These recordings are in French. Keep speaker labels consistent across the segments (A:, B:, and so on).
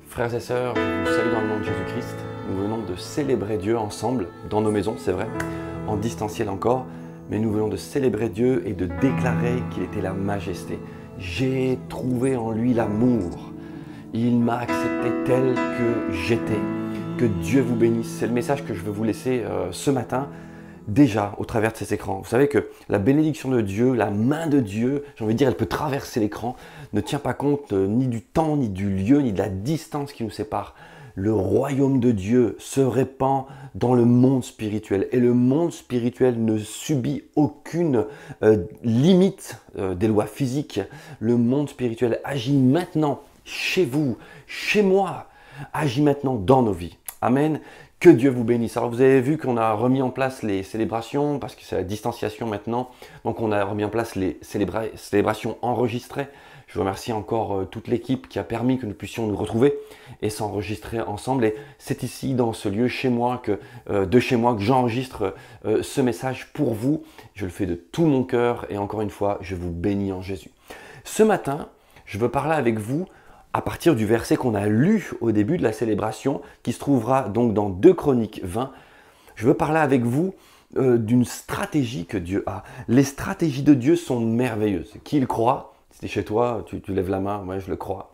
A: Frères et sœurs, je vous salue dans le nom de Jésus-Christ. Nous venons de célébrer Dieu ensemble, dans nos maisons, c'est vrai, en distanciel encore, mais nous venons de célébrer Dieu et de déclarer qu'il était la majesté. J'ai trouvé en lui l'amour. Il m'a accepté tel que j'étais. Que Dieu vous bénisse. C'est le message que je veux vous laisser ce matin, déjà au travers de ces écrans. Vous savez que la bénédiction de Dieu, la main de Dieu, j'ai envie de dire, elle peut traverser l'écran, ne tient pas compte ni du temps, ni du lieu, ni de la distance qui nous sépare. Le royaume de Dieu se répand dans le monde spirituel et le monde spirituel ne subit aucune limite des lois physiques. Le monde spirituel agit maintenant chez vous, chez moi, agit maintenant dans nos vies. Amen. Que Dieu vous bénisse. Alors vous avez vu qu'on a remis en place les célébrations parce que c'est la distanciation maintenant. Donc on a remis en place les célébrations enregistrées. Je remercie encore toute l'équipe qui a permis que nous puissions nous retrouver et s'enregistrer ensemble. Et c'est ici, dans ce lieu, chez moi, que j'enregistre ce message pour vous. Je le fais de tout mon cœur et encore une fois, je vous bénis en Jésus. Ce matin, je veux parler avec vous à partir du verset qu'on a lu au début de la célébration, qui se trouvera donc dans 2 Chroniques 20. Je veux parler avec vous d'une stratégie que Dieu a. Les stratégies de Dieu sont merveilleuses. Qui le croit? Si tu es chez toi, tu lèves la main, moi je le crois.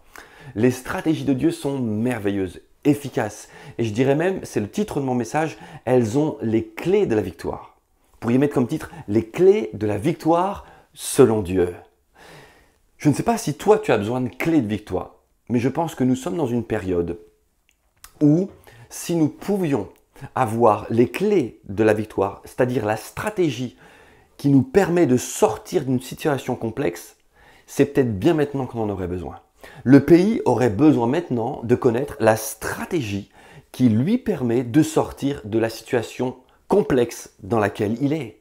A: Les stratégies de Dieu sont merveilleuses, efficaces. Et je dirais même, c'est le titre de mon message, elles ont les clés de la victoire. Vous pourriez mettre comme titre, les clés de la victoire selon Dieu. Je ne sais pas si toi tu as besoin de clés de victoire. Mais je pense que nous sommes dans une période où, si nous pouvions avoir les clés de la victoire, c'est-à-dire la stratégie qui nous permet de sortir d'une situation complexe, c'est peut-être bien maintenant qu'on en aurait besoin. Le pays aurait besoin maintenant de connaître la stratégie qui lui permet de sortir de la situation complexe dans laquelle il est.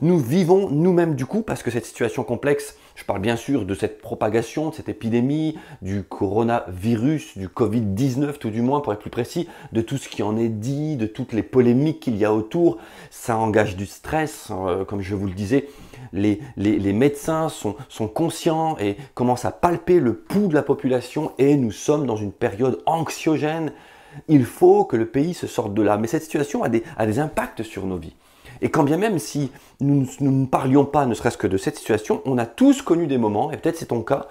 A: Nous vivons nous-mêmes du coup, parce que cette situation complexe, je parle bien sûr de cette propagation, de cette épidémie, du coronavirus, du Covid-19 tout du moins pour être plus précis, de tout ce qui en est dit, de toutes les polémiques qu'il y a autour. Ça engage du stress, comme je vous le disais. Les médecins sont conscients et commencent à palper le pouls de la population et nous sommes dans une période anxiogène. Il faut que le pays se sorte de là. Mais cette situation a des impacts sur nos vies. Et quand bien même si nous ne parlions pas ne serait-ce que de cette situation, on a tous connu des moments, et peut-être c'est ton cas,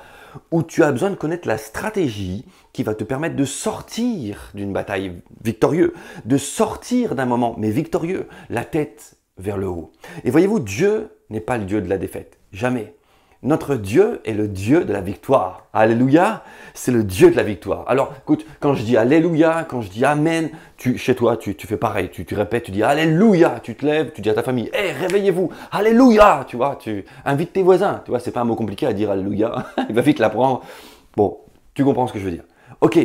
A: où tu as besoin de connaître la stratégie qui va te permettre de sortir d'une bataille victorieuse, de sortir d'un moment, mais victorieux, la tête vers le haut. Et voyez-vous, Dieu n'est pas le Dieu de la défaite, jamais. Notre Dieu est le Dieu de la victoire. Alléluia, c'est le Dieu de la victoire. Alors, écoute, quand je dis Alléluia, quand je dis Amen, chez toi, tu fais pareil. Tu répètes, tu dis Alléluia, tu te lèves, tu dis à ta famille, hé, réveillez-vous, Alléluia, tu vois, tu invites tes voisins. Tu vois, c'est pas un mot compliqué à dire Alléluia, il va vite l'apprendre. Bon, tu comprends ce que je veux dire. Ok,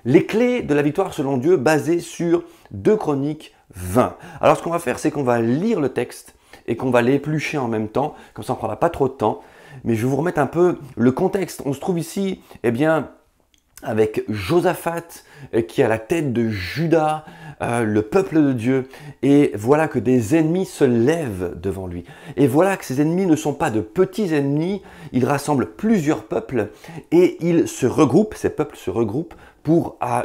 A: les clés de la victoire selon Dieu basées sur 2 Chroniques 20. Alors, ce qu'on va faire, c'est qu'on va lire le texte et qu'on va l'éplucher en même temps, comme ça on ne prendra pas trop de temps. Mais je vais vous remettre un peu le contexte. On se trouve ici, eh bien, avec Josaphat qui est à la tête de Juda, le peuple de Dieu. Et voilà que des ennemis se lèvent devant lui. Et voilà que ces ennemis ne sont pas de petits ennemis. Ils rassemblent plusieurs peuples et ils se regroupent, ces peuples se regroupent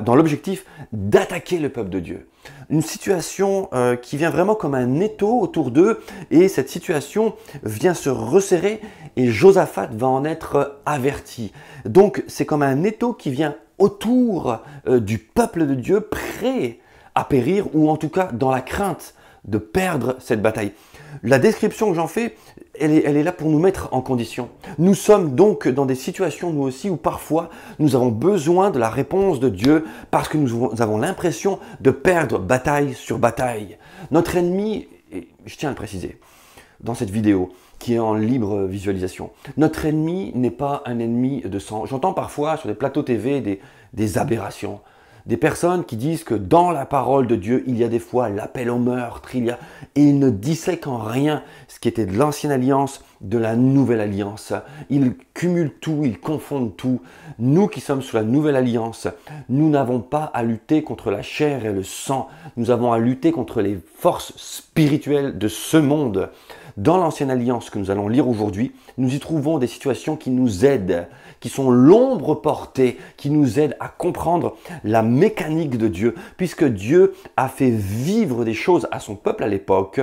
A: dans l'objectif d'attaquer le peuple de Dieu. Une situation qui vient vraiment comme un étau autour d'eux et cette situation vient se resserrer et Josaphat va en être averti. Donc c'est comme un étau qui vient autour du peuple de Dieu prêt à périr ou en tout cas dans la crainte de perdre cette bataille. La description que j'en fais, elle est là pour nous mettre en condition. Nous sommes donc dans des situations, nous aussi, où parfois nous avons besoin de la réponse de Dieu parce que nous avons l'impression de perdre bataille sur bataille. Notre ennemi, et je tiens à le préciser dans cette vidéo qui est en libre visualisation, notre ennemi n'est pas un ennemi de sang. J'entends parfois sur des plateaux TV des aberrations. Des personnes qui disent que dans la parole de Dieu, il y a des fois l'appel au meurtre, et ils ne dissèquent en rien ce qui était de l'ancienne alliance, de la nouvelle alliance. Ils cumulent tout, ils confondent tout. Nous qui sommes sous la nouvelle alliance, nous n'avons pas à lutter contre la chair et le sang. Nous avons à lutter contre les forces spirituelles de ce monde. Dans l'ancienne alliance que nous allons lire aujourd'hui, nous y trouvons des situations qui nous aident, qui sont l'ombre portée, qui nous aident à comprendre la mécanique de Dieu, puisque Dieu a fait vivre des choses à son peuple à l'époque,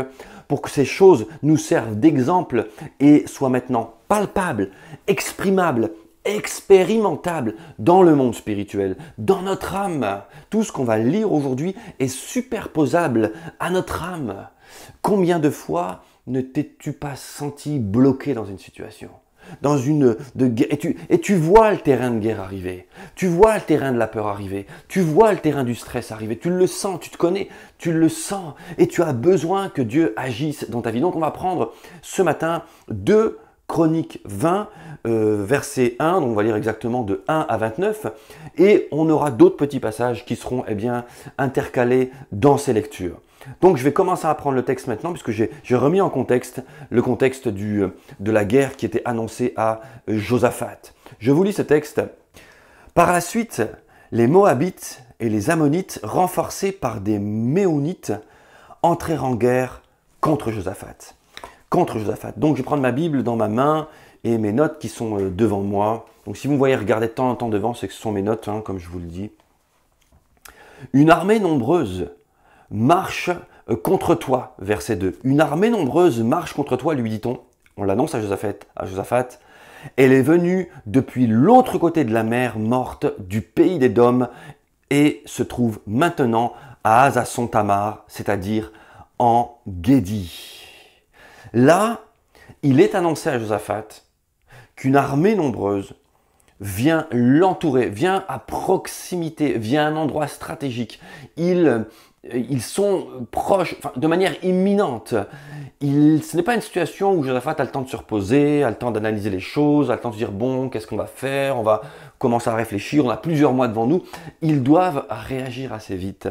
A: pour que ces choses nous servent d'exemple et soient maintenant palpables, exprimables, expérimentable dans le monde spirituel, dans notre âme. Tout ce qu'on va lire aujourd'hui est superposable à notre âme. Combien de fois ne t'es-tu pas senti bloqué dans une situation, dans une de guerre, et tu vois le terrain de guerre arriver, tu vois le terrain de la peur arriver, tu vois le terrain du stress arriver, tu le sens, tu te connais, tu le sens, et tu as besoin que Dieu agisse dans ta vie. Donc on va prendre ce matin 2 Chroniques 20, verset 1, donc on va lire exactement de 1 à 29, et on aura d'autres petits passages qui seront intercalés dans ces lectures. Donc je vais commencer à prendre le texte maintenant, puisque j'ai remis en contexte le contexte de la guerre qui était annoncée à Josaphat. Je vous lis ce texte. Par la suite, les Moabites et les Ammonites, renforcés par des Méonites, entrèrent en guerre contre Josaphat. Donc je vais prendre ma Bible dans ma main et mes notes qui sont devant moi. Donc si vous me voyez regarder de temps en temps devant, c'est que ce sont mes notes, comme je vous le dis. Une armée nombreuse marche contre toi, verset 2. Une armée nombreuse marche contre toi, lui dit-on. On l'annonce à Josaphat. Elle est venue depuis l'autre côté de la mer morte du pays d'Édom et se trouve maintenant à Hazason Tamar, c'est-à-dire en Guédi. Là, il est annoncé à Josaphat qu'une armée nombreuse vient l'entourer, vient à proximité, vient à un endroit stratégique. Ils sont proches, de manière imminente. Ce n'est pas une situation où Josaphat a le temps de se reposer, a le temps d'analyser les choses, a le temps de se dire « bon, qu'est-ce qu'on va faire ? On va commencer à réfléchir, on a plusieurs mois devant nous. » Ils doivent réagir assez vite.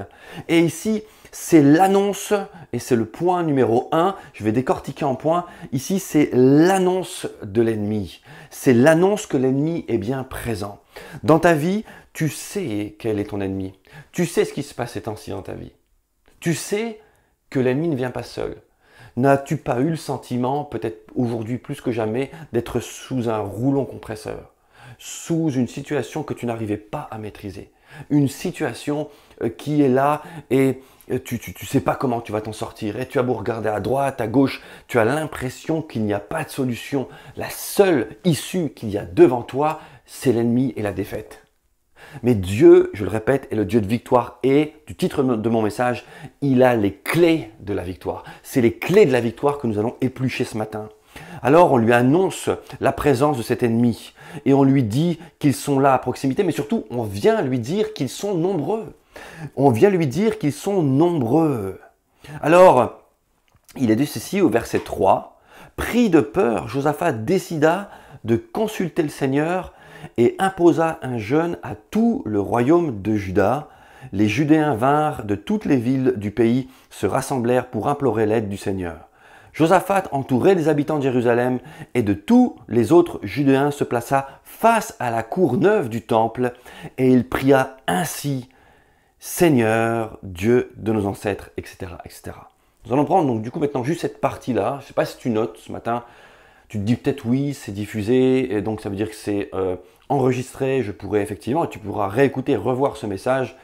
A: Et ici, c'est l'annonce, et c'est le point numéro 1, je vais décortiquer en points. Ici, c'est l'annonce de l'ennemi. C'est l'annonce que l'ennemi est bien présent. Dans ta vie, tu sais quel est ton ennemi. Tu sais ce qui se passe ces temps-ci dans ta vie. Tu sais que l'ennemi ne vient pas seul. N'as-tu pas eu le sentiment, peut-être aujourd'hui plus que jamais, d'être sous un rouleau compresseur, sous une situation que tu n'arrivais pas à maîtriser, une situation qui est là et tu ne sais pas comment tu vas t'en sortir, et tu as beau regarder à droite, à gauche, tu as l'impression qu'il n'y a pas de solution. La seule issue qu'il y a devant toi, c'est l'ennemi et la défaite. Mais Dieu, je le répète, est le Dieu de victoire et, du titre de mon message, il a les clés de la victoire. C'est les clés de la victoire que nous allons éplucher ce matin. Alors on lui annonce la présence de cet ennemi et on lui dit qu'ils sont là à proximité, mais surtout on vient lui dire qu'ils sont nombreux. On vient lui dire qu'ils sont nombreux. Alors, il est dit ceci au verset 3. Pris de peur, Josaphat décida de consulter le Seigneur et imposa un jeûne à tout le royaume de Juda. Les Judéens vinrent de toutes les villes du pays, se rassemblèrent pour implorer l'aide du Seigneur. Josaphat, entouré des habitants de Jérusalem et de tous les autres Judéens, se plaça face à la cour neuve du temple et il pria ainsi: Seigneur, Dieu de nos ancêtres, etc., etc. Nous allons prendre donc du coup maintenant juste cette partie-là. Je ne sais pas si tu notes ce matin. Tu te dis peut-être oui, c'est diffusé, et donc ça veut dire que c'est enregistré. Je pourrais effectivement, et tu pourras réécouter, revoir ce message.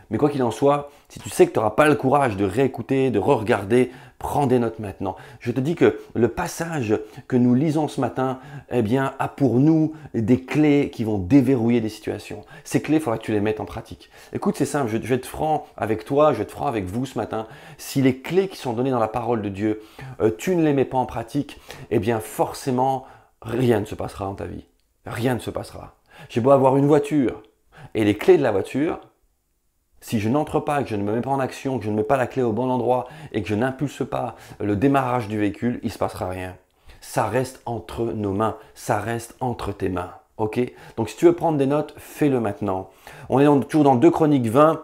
A: Mais quoi qu'il en soit, si tu sais que tu n'auras pas le courage de réécouter, de re-regarder, prends des notes maintenant. Je te dis que le passage que nous lisons ce matin, a pour nous des clés qui vont déverrouiller des situations. Ces clés, il faudra que tu les mettes en pratique. Écoute, c'est simple, je vais être franc avec toi, je vais être franc avec vous ce matin. Si les clés qui sont données dans la parole de Dieu, tu ne les mets pas en pratique, forcément, rien ne se passera dans ta vie. Rien ne se passera. J'ai beau avoir une voiture et les clés de la voiture, si je n'entre pas, que je ne me mets pas en action, que je ne mets pas la clé au bon endroit et que je n'impulse pas le démarrage du véhicule, il ne se passera rien. Ça reste entre nos mains, ça reste entre tes mains. Ok? Donc si tu veux prendre des notes, fais-le maintenant. On est toujours dans 2 Chroniques 20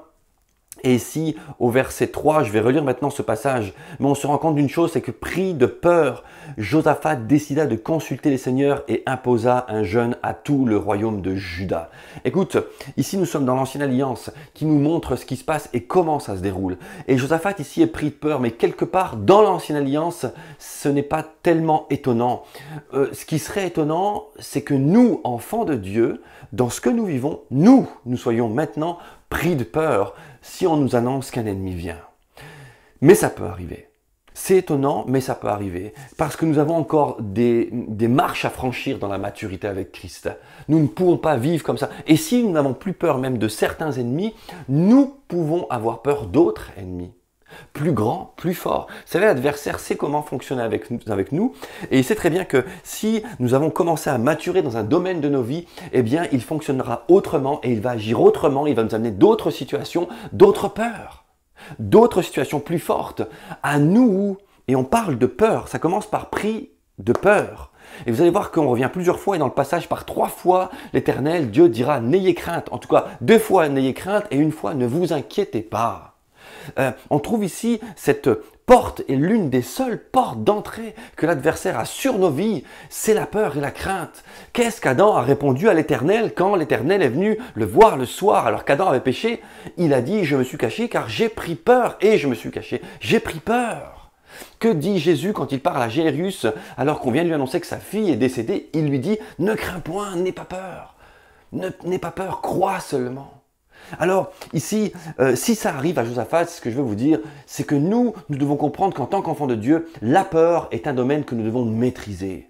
A: Et ici, au verset 3, je vais relire maintenant ce passage, mais on se rend compte d'une chose, c'est que pris de peur, Josaphat décida de consulter les seigneurs et imposa un jeûne à tout le royaume de Juda. Écoute, ici nous sommes dans l'Ancienne Alliance qui nous montre ce qui se passe et comment ça se déroule. Et Josaphat ici est pris de peur, mais quelque part dans l'Ancienne Alliance, ce n'est pas tellement étonnant. Ce qui serait étonnant, c'est que nous, enfants de Dieu, dans ce que nous vivons, nous soyons maintenant pris de peur si on nous annonce qu'un ennemi vient. Mais ça peut arriver. C'est étonnant, mais ça peut arriver. Parce que nous avons encore des marches à franchir dans la maturité avec Christ. Nous ne pouvons pas vivre comme ça. Et si nous n'avons plus peur même de certains ennemis, nous pouvons avoir peur d'autres ennemis. Plus grands, plus forts. Vous savez, l'adversaire sait comment fonctionner avec nous. Et il sait très bien que si nous avons commencé à maturer dans un domaine de nos vies, eh bien, il fonctionnera autrement et il va agir autrement. Il va nous amener d'autres situations, d'autres peurs, d'autres situations plus fortes à nous. Et on parle de peur. Ça commence par pris de peur. Et vous allez voir qu'on revient plusieurs fois et dans le passage par 3 fois, l'Éternel, Dieu dira « N'ayez crainte ». En tout cas, 2 fois « N'ayez crainte » et 1 fois « Ne vous inquiétez pas ». On trouve ici cette porte est l'une des seules portes d'entrée que l'adversaire a sur nos vies, c'est la peur et la crainte. Qu'est-ce qu'Adam a répondu à l'Éternel quand l'Éternel est venu le voir le soir alors qu'Adam avait péché? Il a dit « Je me suis caché car j'ai pris peur et je me suis caché. J'ai pris peur ». Que dit Jésus quand il parle à Jairus alors qu'on vient de lui annoncer que sa fille est décédée? Il lui dit « Ne crains point, n'aie pas peur. N'aie pas peur, crois seulement ». Alors ici, si ça arrive à Josaphat, ce que je veux vous dire, c'est que nous devons comprendre qu'en tant qu'enfants de Dieu, la peur est un domaine que nous devons maîtriser.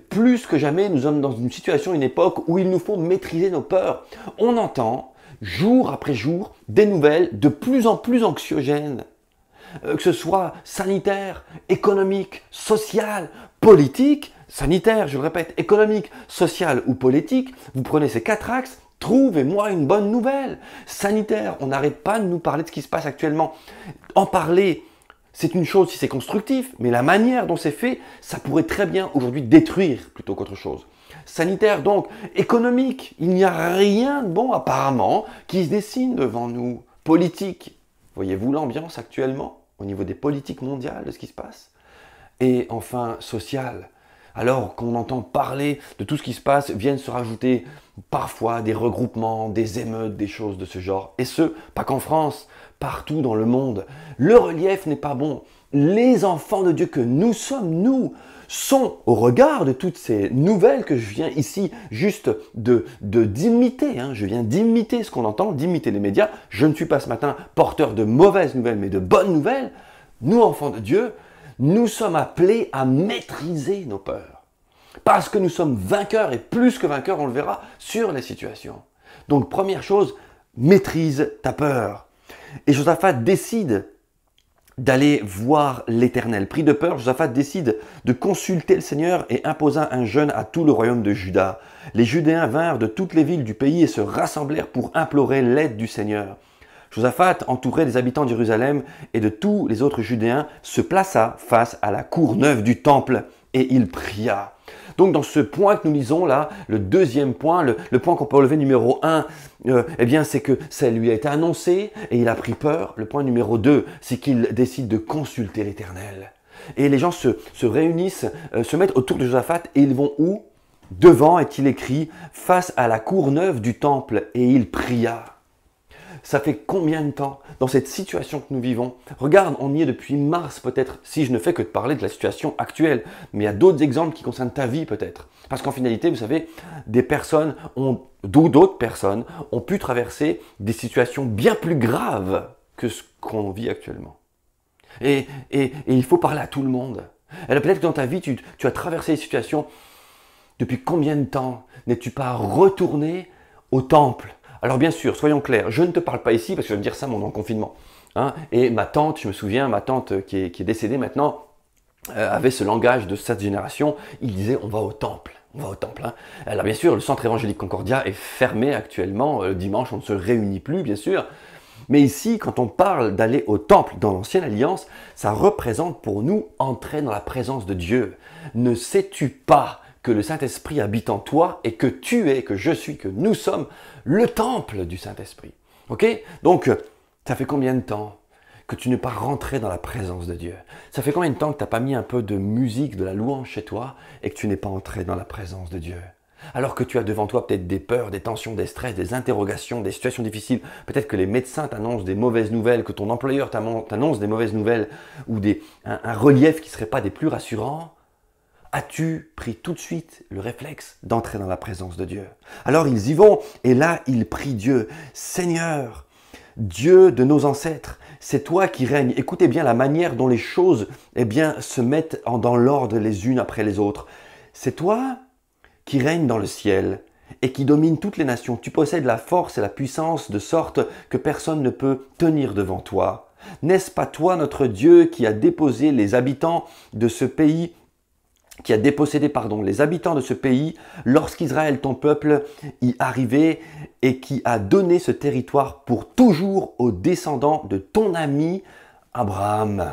A: Plus que jamais, nous sommes dans une situation, une époque où il nous faut maîtriser nos peurs. On entend, jour après jour, des nouvelles de plus en plus anxiogènes. Que ce soit sanitaire, économique, social, politique, sanitaire, je le répète, économique, social ou politique, vous prenez ces 4 axes, trouvez-moi une bonne nouvelle. Sanitaire, on n'arrête pas de nous parler de ce qui se passe actuellement. En parler, c'est une chose si c'est constructif, mais la manière dont c'est fait, ça pourrait très bien aujourd'hui détruire plutôt qu'autre chose. Sanitaire donc, économique, il n'y a rien de bon apparemment qui se dessine devant nous. Politique, voyez-vous l'ambiance actuellement au niveau des politiques mondiales de ce qui se passe? Et enfin, social. Alors qu'on entend parler de tout ce qui se passe, viennent se rajouter parfois des regroupements, des émeutes, des choses de ce genre. Et ce, pas qu'en France, partout dans le monde. Le relief n'est pas bon. Les enfants de Dieu que nous sommes, nous, sont au regard de toutes ces nouvelles que je viens ici juste d'imiter. Je viens d'imiter ce qu'on entend, d'imiter les médias. Je ne suis pas ce matin porteur de mauvaises nouvelles, mais de bonnes nouvelles. Nous, enfants de Dieu, nous sommes appelés à maîtriser nos peurs. Parce que nous sommes vainqueurs et plus que vainqueurs, on le verra, sur les situations. Donc, première chose, maîtrise ta peur. Et Josaphat décide d'aller voir l'Éternel. Pris de peur, Josaphat décide de consulter le Seigneur et imposa un jeûne à tout le royaume de Juda. Les Judéens vinrent de toutes les villes du pays et se rassemblèrent pour implorer l'aide du Seigneur. Josaphat, entouré des habitants de Jérusalem et de tous les autres Judéens, se plaça face à la cour neuve du temple et il pria. Donc dans ce point que nous lisons là, le deuxième point, le point qu'on peut relever numéro 1, eh bien c'est que ça lui a été annoncé et il a pris peur. Le point numéro 2, c'est qu'il décide de consulter l'Éternel. Et les gens se réunissent, se mettent autour de Josaphat et ils vont où? Devant, est-il écrit, face à la cour neuve du temple et il pria. Ça fait combien de temps dans cette situation que nous vivons? Regarde, on y est depuis mars peut-être, si je ne fais que de parler de la situation actuelle. Mais il y a d'autres exemples qui concernent ta vie peut-être. Parce qu'en finalité, vous savez, d'autres personnes ont pu traverser des situations bien plus graves que ce qu'on vit actuellement. Et il faut parler à tout le monde. Alors peut-être que dans ta vie, tu as traversé des situations. Depuis combien de temps n'es-tu pas retourné au temple? Alors bien sûr, soyons clairs, je ne te parle pas ici parce que je vais me dire ça en confinement. Et ma tante, je me souviens, ma tante qui est décédée maintenant, avait ce langage de cette génération, il disait on va au temple. On va au temple. Alors bien sûr, le centre évangélique Concordia est fermé actuellement, le dimanche on ne se réunit plus bien sûr. Mais ici, quand on parle d'aller au temple dans l'Ancienne Alliance, ça représente pour nous entrer dans la présence de Dieu. Ne sais-tu pas que le Saint-Esprit habite en toi et que tu es, que je suis, que nous sommes le temple du Saint-Esprit. Ok? Donc, Ça fait combien de temps que tu n'es pas rentré dans la présence de Dieu? Ça fait combien de temps que tu n'as pas mis un peu de musique, de la louange chez toi et que tu n'es pas entré dans la présence de Dieu? Alors que tu as devant toi peut-être des peurs, des tensions, des stress, des interrogations, des situations difficiles. Peut-être que les médecins t'annoncent des mauvaises nouvelles, que ton employeur t'annonce des mauvaises nouvelles ou un relief qui ne serait pas des plus rassurants. As-tu pris tout de suite le réflexe d'entrer dans la présence de Dieu? Alors ils y vont et là ils prient Dieu. Seigneur, Dieu de nos ancêtres, c'est toi qui règnes. Écoutez bien la manière dont les choses se mettent dans l'ordre les unes après les autres. C'est toi qui règne dans le ciel et qui domine toutes les nations. Tu possèdes la force et la puissance de sorte que personne ne peut tenir devant toi. N'est-ce pas toi, notre Dieu, qui a déposé les habitants de ce pays, qui a dépossédé, les habitants de ce pays lorsqu'Israël, ton peuple, y arrivait et qui a donné ce territoire pour toujours aux descendants de ton ami Abraham.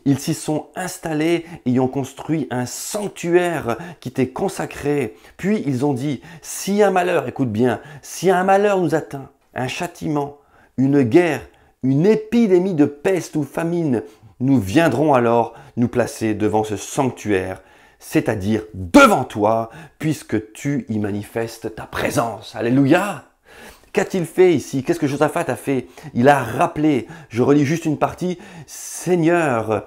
A: Ils s'y sont installés et y ont construit un sanctuaire qui t'est consacré. Puis ils ont dit, si un malheur, écoute bien, si un malheur nous atteint, un châtiment, une guerre, une épidémie de peste ou famine, nous viendrons alors nous placer devant ce sanctuaire, c'est-à-dire devant toi, puisque tu y manifestes ta présence. Alléluia! Qu'a-t-il fait ici? Qu'est-ce que Josaphat a fait? Il a rappelé, je relis juste une partie, Seigneur,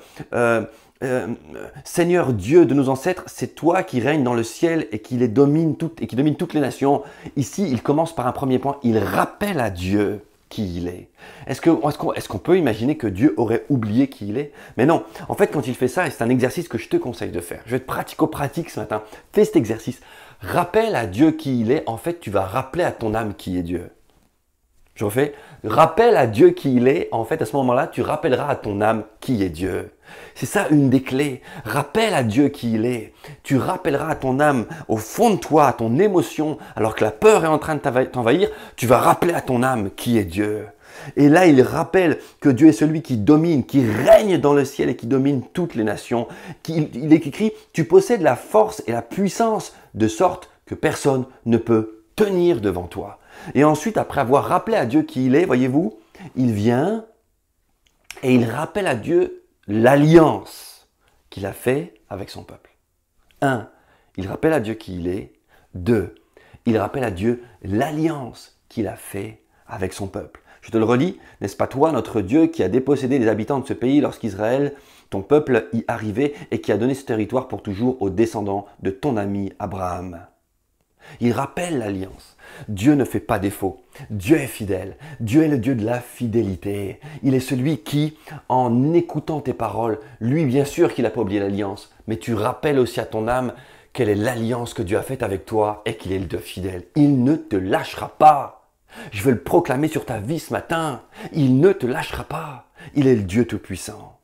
A: Seigneur Dieu de nos ancêtres, c'est toi qui règnes dans le ciel et qui domine toutes les nations. Ici, il commence par un premier point, il rappelle à Dieu qui il est. Est-ce qu'on peut imaginer que Dieu aurait oublié qui il est? Mais non, en fait quand il fait ça, et c'est un exercice que je te conseille de faire, je vais être pratico-pratique ce matin, fais cet exercice, rappelle à Dieu qui il est, en fait tu vas rappeler à ton âme qui est Dieu. Je refais, rappelle à Dieu qui il est, en fait à ce moment-là tu rappelleras à ton âme qui est Dieu. C'est ça une des clés, rappelle à Dieu qui il est, tu rappelleras à ton âme, au fond de toi, à ton émotion, alors que la peur est en train de t'envahir, tu vas rappeler à ton âme qui est Dieu. Et là, il rappelle que Dieu est celui qui domine, qui règne dans le ciel et qui domine toutes les nations. Il est écrit, tu possèdes la force et la puissance de sorte que personne ne peut tenir devant toi. Et ensuite, après avoir rappelé à Dieu qui il est, voyez-vous, il vient et il rappelle à Dieu l'alliance qu'il a fait avec son peuple. 1. Il rappelle à Dieu qui il est. 2. Il rappelle à Dieu l'alliance qu'il a fait avec son peuple. Je te le relis, n'est-ce pas toi, notre Dieu, qui a dépossédé les habitants de ce pays lorsqu'Israël, ton peuple, y arrivait et qui a donné ce territoire pour toujours aux descendants de ton ami Abraham. Il rappelle l'alliance. Dieu ne fait pas défaut. Dieu est fidèle. Dieu est le Dieu de la fidélité. Il est celui qui, en écoutant tes paroles, lui bien sûr qu'il n'a pas oublié l'alliance, mais tu rappelles aussi à ton âme quelle est l'alliance que Dieu a faite avec toi et qu'il est le Dieu fidèle. Il ne te lâchera pas. Je veux le proclamer sur ta vie ce matin. Il ne te lâchera pas. Il est le Dieu Tout-Puissant.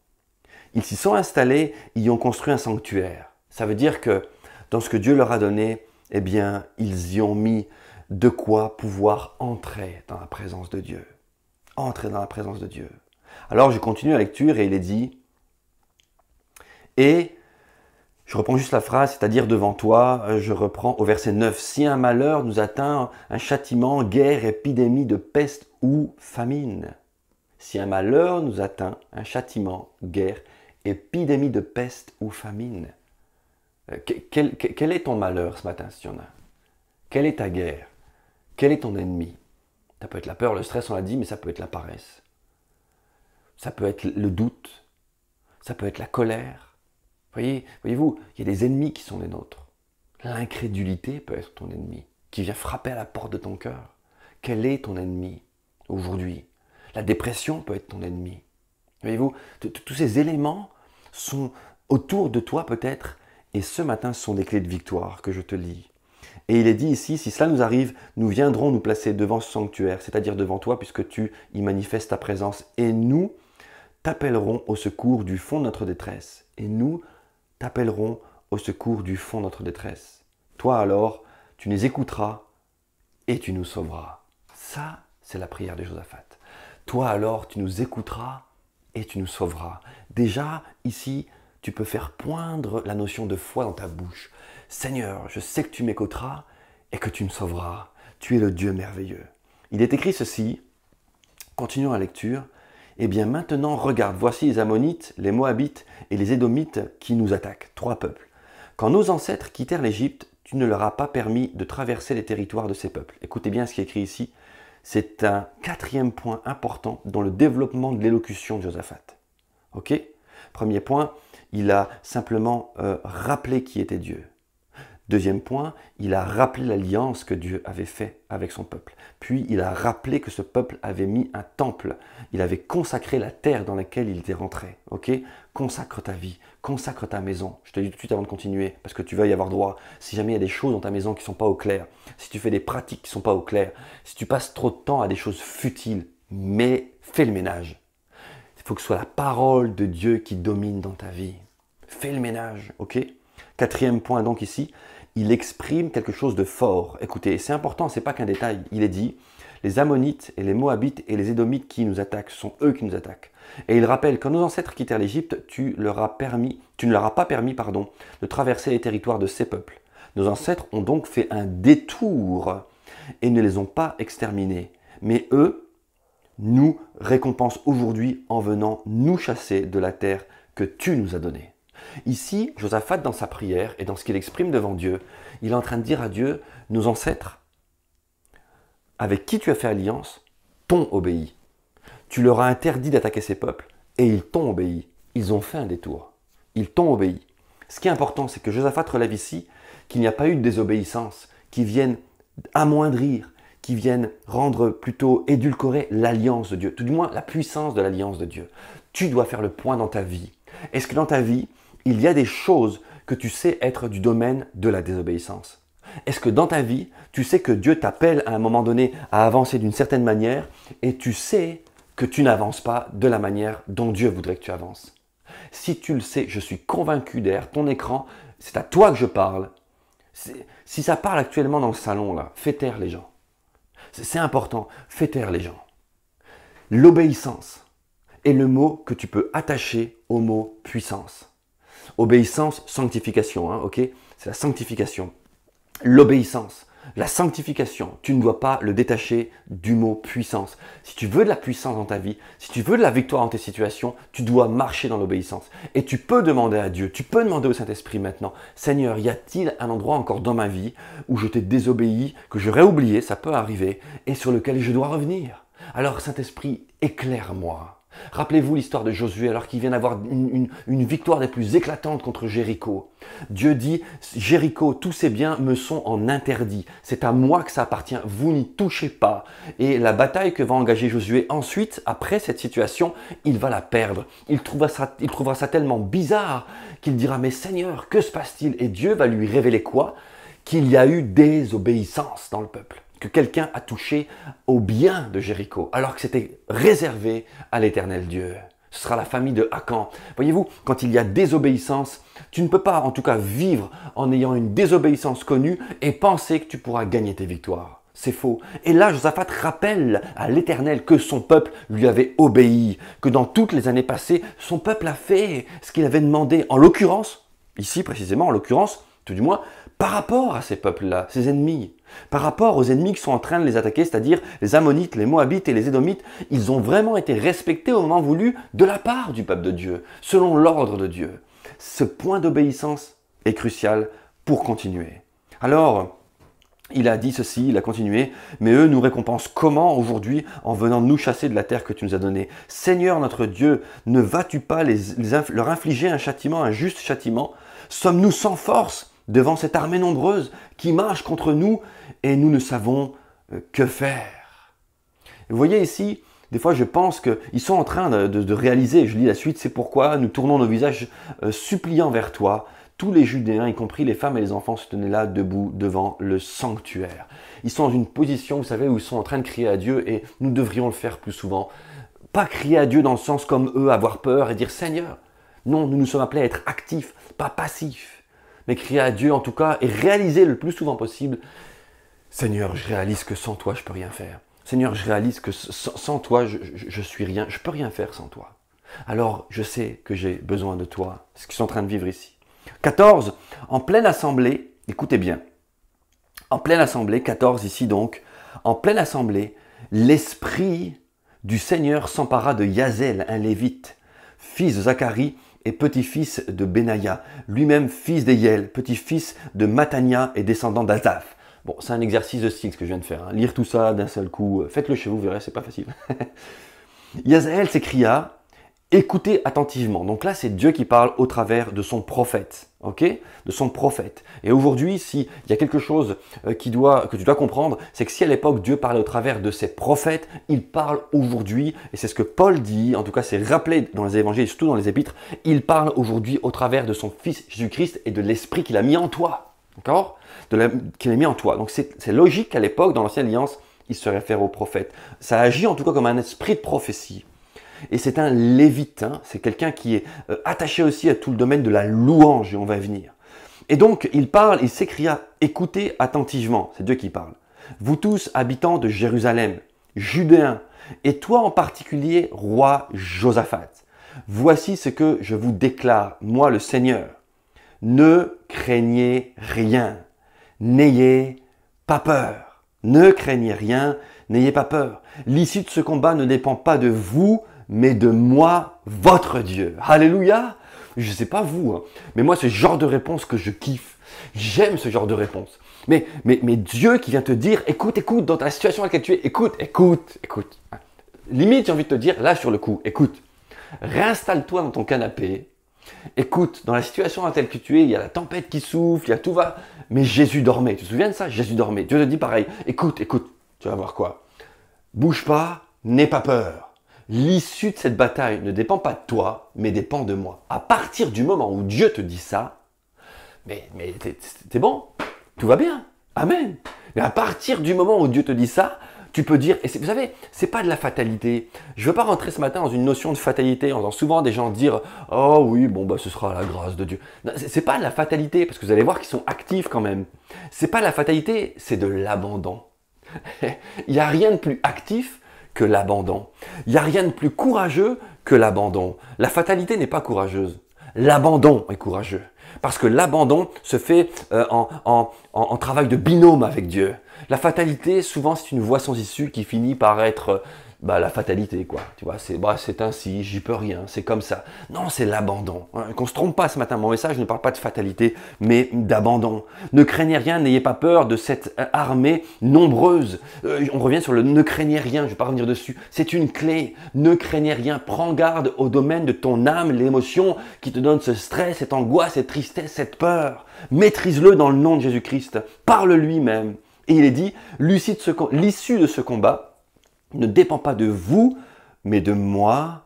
A: Ils s'y sont installés, ils y ont construit un sanctuaire. Ça veut dire que dans ce que Dieu leur a donné, ils y ont mis de quoi pouvoir entrer dans la présence de Dieu. Entrer dans la présence de Dieu. Alors je continue la lecture et il est dit, et je reprends juste la phrase, c'est-à-dire devant toi, je reprends au verset 9. Si un malheur nous atteint, un châtiment, guerre, épidémie de peste ou famine. Si un malheur nous atteint, un châtiment, guerre, épidémie de peste ou famine. Quel est ton malheur ce matin si tu en as? Quelle est ta guerre? Quel est ton ennemi? Ça peut être la peur, le stress, on l'a dit, mais ça peut être la paresse. Ça peut être le doute. Ça peut être la colère. Voyez-vous, il y a des ennemis qui sont les nôtres. L'incrédulité peut être ton ennemi, qui vient frapper à la porte de ton cœur. Quel est ton ennemi aujourd'hui? La dépression peut être ton ennemi. Voyez-vous, tous ces éléments sont autour de toi peut-être, et ce matin, ce sont des clés de victoire que je te lis. Et il est dit ici, si cela nous arrive, nous viendrons nous placer devant ce sanctuaire, c'est-à-dire devant toi, puisque tu y manifestes ta présence, et nous t'appellerons au secours du fond de notre détresse. Et nous t'appellerons au secours du fond de notre détresse. Toi alors, tu nous écouteras et tu nous sauveras. Ça, c'est la prière de Josaphat. Toi alors, tu nous écouteras et tu nous sauveras. Déjà, ici, tu peux faire poindre la notion de foi dans ta bouche. Seigneur, je sais que tu m'écouteras et que tu me sauveras. Tu es le Dieu merveilleux. Il est écrit ceci, Continuons la lecture. Eh bien maintenant, regarde, voici les Ammonites, les Moabites et les Édomites qui nous attaquent. 3 peuples. Quand nos ancêtres quittèrent l'Égypte, tu ne leur as pas permis de traverser les territoires de ces peuples. Écoutez bien ce qui est écrit ici. C'est un 4e point important dans le développement de l'élocution de Josaphat. Ok ? Premier point, il a simplement rappelé qui était Dieu. 2e point, il a rappelé l'alliance que Dieu avait faite avec son peuple. Puis il a rappelé que ce peuple avait mis un temple. Il avait consacré la terre dans laquelle il était rentré. Ok ? Consacre ta vie, consacre ta maison. Je te dis tout de suite avant de continuer, parce que tu vas y avoir droit. Si jamais il y a des choses dans ta maison qui ne sont pas au clair, si tu fais des pratiques qui ne sont pas au clair, si tu passes trop de temps à des choses futiles, mais fais le ménage. Il faut que ce soit la parole de Dieu qui domine dans ta vie. Fais le ménage, ok ? 4e point donc ici, il exprime quelque chose de fort. Écoutez, c'est important, ce n'est pas qu'un détail. Il est dit, les Ammonites et les Moabites et les Édomites qui nous attaquent, ce sont eux qui nous attaquent. Et il rappelle, quand nos ancêtres quittèrent l'Égypte, tu ne leur as pas permis de traverser les territoires de ces peuples. Nos ancêtres ont donc fait un détour et ne les ont pas exterminés. Mais eux nous récompensent aujourd'hui en venant nous chasser de la terre que tu nous as donnée. Ici, Josaphat, dans sa prière et dans ce qu'il exprime devant Dieu, il est en train de dire à Dieu, nos ancêtres, avec qui tu as fait alliance, t'ont obéi. Tu leur as interdit d'attaquer ces peuples et ils t'ont obéi. Ils ont fait un détour. Ils t'ont obéi. Ce qui est important, c'est que Josaphat relève ici qu'il n'y a pas eu de désobéissance qui vienne amoindrir, qui viennent rendre plutôt édulcorer l'alliance de Dieu, tout du moins la puissance de l'alliance de Dieu. Tu dois faire le point dans ta vie. Est-ce que dans ta vie, il y a des choses que tu sais être du domaine de la désobéissance? Est-ce que dans ta vie, tu sais que Dieu t'appelle à un moment donné à avancer d'une certaine manière et tu sais que tu n'avances pas de la manière dont Dieu voudrait que tu avances? Si tu le sais, je suis convaincu d'ailleurs, ton écran, c'est à toi que je parle. Si ça parle actuellement dans le salon, là, fais taire les gens. C'est important, fais taire les gens. L'obéissance est le mot que tu peux attacher au mot puissance. Obéissance, sanctification, ok? C'est la sanctification. L'obéissance, la sanctification, tu ne dois pas le détacher du mot puissance. Si tu veux de la puissance dans ta vie, si tu veux de la victoire dans tes situations, tu dois marcher dans l'obéissance. Et tu peux demander à Dieu, tu peux demander au Saint-Esprit maintenant, Seigneur, y a-t-il un endroit encore dans ma vie où je t'ai désobéi, que j'aurais oublié, ça peut arriver, et sur lequel je dois revenir? Alors Saint-Esprit, éclaire-moi. Rappelez-vous l'histoire de Josué alors qu'il vient d'avoir une victoire des plus éclatantes contre Jéricho. Dieu dit, Jéricho, tous ces biens me sont en interdit. C'est à moi que ça appartient, vous n'y touchez pas. Et la bataille que va engager Josué ensuite, après cette situation, il va la perdre. Il trouvera ça tellement bizarre qu'il dira, mais Seigneur, que se passe-t-il? Et Dieu va lui révéler quoi? Qu'il y a eu désobéissance dans le peuple. Que quelqu'un a touché au bien de Jéricho, alors que c'était réservé à l'Éternel Dieu. Ce sera la famille de Akan. Voyez-vous, quand il y a désobéissance, tu ne peux pas en tout cas vivre en ayant une désobéissance connue et penser que tu pourras gagner tes victoires. C'est faux. Et là, Josaphat rappelle à l'Éternel que son peuple lui avait obéi, que dans toutes les années passées, son peuple a fait ce qu'il avait demandé. En l'occurrence, ici précisément, en l'occurrence, tout du moins, par rapport à ces peuples-là, ces ennemis, par rapport aux ennemis qui sont en train de les attaquer, c'est-à-dire les Ammonites, les Moabites et les Édomites, ils ont vraiment été respectés au moment voulu de la part du peuple de Dieu, selon l'ordre de Dieu. Ce point d'obéissance est crucial pour continuer. Alors, il a dit ceci, il a continué, mais eux nous récompensent comment aujourd'hui en venant nous chasser de la terre que tu nous as donnée? Seigneur notre Dieu, ne vas-tu pas leur infliger un châtiment, un juste châtiment? Sommes-nous sans force devant cette armée nombreuse qui marche contre nous et nous ne savons que faire? Vous voyez ici, des fois je pense qu'ils sont en train de réaliser, je lis la suite, c'est pourquoi nous tournons nos visages suppliants vers toi. Tous les Judéens, y compris les femmes et les enfants, se tenaient là debout devant le sanctuaire. Ils sont dans une position, vous savez, où ils sont en train de crier à Dieu et nous devrions le faire plus souvent. Pas crier à Dieu dans le sens comme eux, avoir peur et dire Seigneur. Non, nous nous sommes appelés à être actifs, pas passifs. Mais crier à Dieu en tout cas et réaliser le plus souvent possible, Seigneur, je réalise que sans toi, je ne peux rien faire. Seigneur, je réalise que sans toi, je suis rien, je ne peux rien faire sans toi. Alors, je sais que j'ai besoin de toi, ce qu'ils sont en train de vivre ici. 14, en pleine assemblée, écoutez bien, en pleine assemblée, 14 ici donc, en pleine assemblée, l'Esprit du Seigneur s'empara de Yazel, un lévite, fils de Zacharie et petit-fils de Benaïa, lui-même fils d'Eyel, petit-fils de Matania et descendant d'Azaph. Bon, c'est un exercice de style ce que je viens de faire. Hein. Lire tout ça d'un seul coup, faites-le chez vous, vous verrez, c'est pas facile. Yazaël s'écria, écoutez attentivement. Donc là, c'est Dieu qui parle au travers de son prophète, ok? De son prophète. Et aujourd'hui, s'il y a quelque chose que tu dois comprendre, c'est que si à l'époque Dieu parlait au travers de ses prophètes, il parle aujourd'hui, et c'est ce que Paul dit, en tout cas c'est rappelé dans les évangiles, surtout dans les épîtres, il parle aujourd'hui au travers de son Fils Jésus-Christ et de l'Esprit qu'il a mis en toi, d'accord? Qu'il a mis en toi. Donc c'est logique qu'à l'époque, dans l'Ancienne Alliance, il se réfère au prophète. Ça agit en tout cas comme un esprit de prophétie. Et c'est un lévite, hein, c'est quelqu'un qui est attaché aussi à tout le domaine de la louange, et on va y venir. Et donc, il parle, il s'écria, écoutez attentivement, c'est Dieu qui parle. Vous tous, habitants de Jérusalem, Judéens, et toi en particulier, roi Josaphat, voici ce que je vous déclare, moi le Seigneur. Ne craignez rien, n'ayez pas peur. Ne craignez rien, n'ayez pas peur. L'issue de ce combat ne dépend pas de vous, mais de moi, votre Dieu. Alléluia! Je ne sais pas vous, hein, mais moi, c'est le genre de réponse que je kiffe. J'aime ce genre de réponse. Mais Dieu qui vient te dire, écoute, dans ta situation à laquelle tu es, écoute. Limite, j'ai envie de te dire, là, sur le coup, écoute, réinstalle-toi dans ton canapé. Écoute, dans la situation dans laquelle tu es, il y a la tempête qui souffle, il y a tout va. Mais Jésus dormait. Tu te souviens de ça? Jésus dormait. Dieu te dit pareil. Écoute, tu vas voir quoi? Bouge pas, n'aie pas peur. L'issue de cette bataille ne dépend pas de toi, mais dépend de moi. À partir du moment où Dieu te dit ça, mais t'es bon, tout va bien, amen. Mais à partir du moment où Dieu te dit ça, tu peux dire, et vous savez, c'est pas de la fatalité. Je veux pas rentrer ce matin dans une notion de fatalité, en entendant souvent des gens dire, oh oui, bon bah ce sera la grâce de Dieu. C'est pas de la fatalité, parce que vous allez voir qu'ils sont actifs quand même. C'est pas de la fatalité, c'est de l'abandon. Il n'y a rien de plus actif que l'abandon. Il n'y a rien de plus courageux que l'abandon. La fatalité n'est pas courageuse. L'abandon est courageux. Parce que l'abandon se fait en travail de binôme avec Dieu. La fatalité, souvent, c'est une voie sans issue qui finit par être la fatalité, quoi. Tu vois, c'est ainsi, j'y peux rien, c'est comme ça. Non, c'est l'abandon. Qu'on ne se trompe pas ce matin, mon message ne parle pas de fatalité, mais d'abandon. Ne craignez rien, n'ayez pas peur de cette armée nombreuse. On revient sur le ne craignez rien, je ne vais pas revenir dessus. C'est une clé. Ne craignez rien, prends garde au domaine de ton âme, l'émotion qui te donne ce stress, cette angoisse, cette tristesse, cette peur. Maîtrise-le dans le nom de Jésus-Christ. Parle lui-même. Et il est dit, l'issue de ce combat ne dépend pas de vous, mais de moi,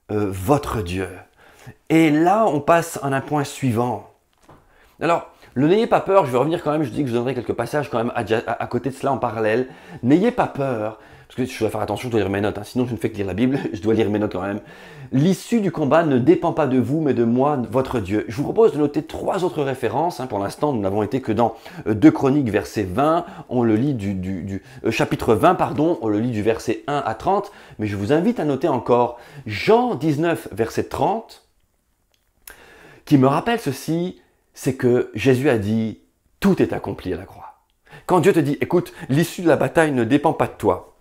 A: votre Dieu. Et là, on passe à un point suivant. Alors, le n'ayez pas peur, je vais revenir quand même, je dis que je vous donnerai quelques passages quand même à côté de cela en parallèle. N'ayez pas peur, parce que je dois faire attention, je dois lire mes notes, hein, sinon je ne fais que lire la Bible, je dois lire mes notes quand même. L'issue du combat ne dépend pas de vous, mais de moi, votre Dieu. Je vous propose de noter 3 autres références. Hein. Pour l'instant, nous n'avons été que dans 2 Chroniques, verset 20. On le lit chapitre 20, pardon. On le lit du verset 1 à 30. Mais je vous invite à noter encore Jean 19, verset 30, qui me rappelle ceci, c'est que Jésus a dit « Tout est accompli à la croix ». Quand Dieu te dit « Écoute, l'issue de la bataille ne dépend pas de toi »,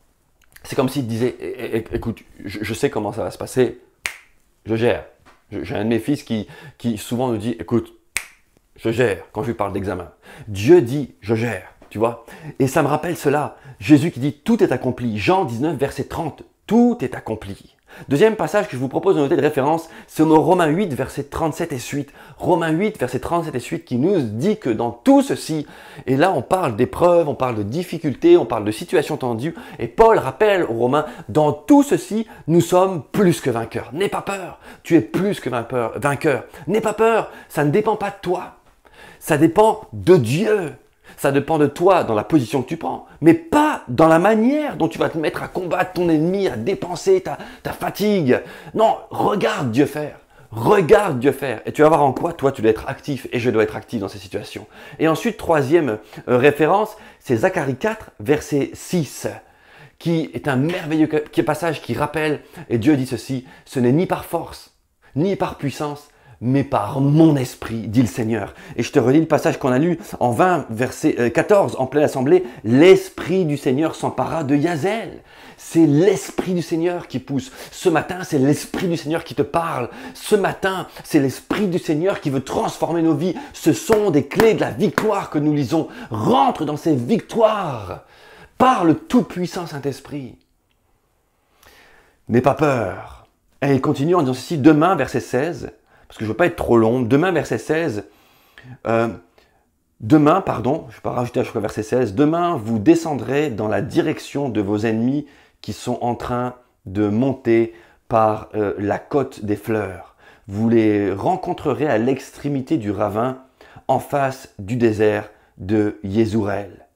A: c'est comme s'il te disait « Écoute, je sais comment ça va se passer. Je gère. » J'ai un de mes fils qui souvent nous dit, écoute, je gère quand je lui parle d'examen. Dieu dit, je gère, tu vois. Et ça me rappelle cela. Jésus qui dit, tout est accompli. Jean 19, verset 30, tout est accompli. Deuxième passage que je vous propose de noter de référence, c'est dans Romains 8, verset 37 et suite. Romains 8, verset 37 et suite, qui nous dit que dans tout ceci, et là on parle d'épreuves, on parle de difficultés, on parle de situations tendues, et Paul rappelle aux Romains, dans tout ceci, nous sommes plus que vainqueurs. N'aie pas peur, tu es plus que vainqueur. N'aie pas peur, ça ne dépend pas de toi, ça dépend de Dieu. Ça dépend de toi dans la position que tu prends, mais pas dans la manière dont tu vas te mettre à combattre ton ennemi, à dépenser ta fatigue. Non, regarde Dieu faire. Regarde Dieu faire. Et tu vas voir en quoi, toi, tu dois être actif et je dois être actif dans ces situations. Et ensuite, troisième référence, c'est Zacharie 4, verset 6, qui est un merveilleux passage qui rappelle, et Dieu dit ceci, ce n'est ni par force, ni par puissance, mais par mon esprit, dit le Seigneur. Et je te relis le passage qu'on a lu en 20, verset 14, en pleine assemblée. L'esprit du Seigneur s'empara de Yazel. C'est l'esprit du Seigneur qui pousse. Ce matin, c'est l'esprit du Seigneur qui te parle. Ce matin, c'est l'esprit du Seigneur qui veut transformer nos vies. Ce sont des clés de la victoire que nous lisons. Rentre dans ces victoires par le tout-puissant Saint-Esprit. N'aie pas peur. Et il continue en disant ceci, demain, verset 16, parce que je ne veux pas être trop long, demain, verset 16, demain, pardon, je ne vais pas rajouter à chaque fois verset 16, demain, vous descendrez dans la direction de vos ennemis qui sont en train de monter par la côte des fleurs. Vous les rencontrerez à l'extrémité du ravin, en face du désert de Yézourel.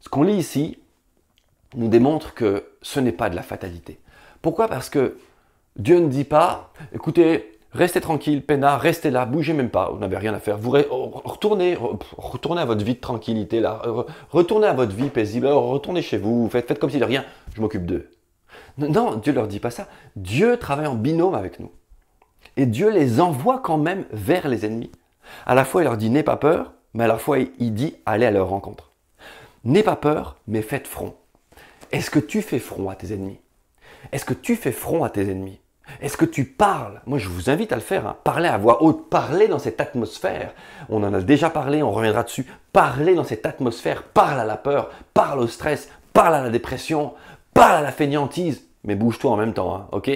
A: Ce qu'on lit ici nous démontre que ce n'est pas de la fatalité. Pourquoi? Parce que Dieu ne dit pas, écoutez, restez tranquille, peinard, restez là, bougez même pas, vous n'avez rien à faire. Vous retournez à votre vie de tranquillité, là, retournez à votre vie paisible, retournez chez vous, faites comme s'il n'y a rien, je m'occupe d'eux. Non, Dieu ne leur dit pas ça. Dieu travaille en binôme avec nous. Et Dieu les envoie quand même vers les ennemis. À la fois, il leur dit, n'aie pas peur, mais à la fois, il dit, allez à leur rencontre. N'aie pas peur, mais faites front. Est-ce que tu fais front à tes ennemis? Est-ce que tu fais front à tes ennemis? Est-ce que tu parles? Moi, je vous invite à le faire. Hein. Parlez à voix haute, parlez dans cette atmosphère. On en a déjà parlé, on reviendra dessus. Parlez dans cette atmosphère, parle à la peur, parle au stress, parle à la dépression, parle à la fainéantise. Mais bouge-toi en même temps, hein, ok?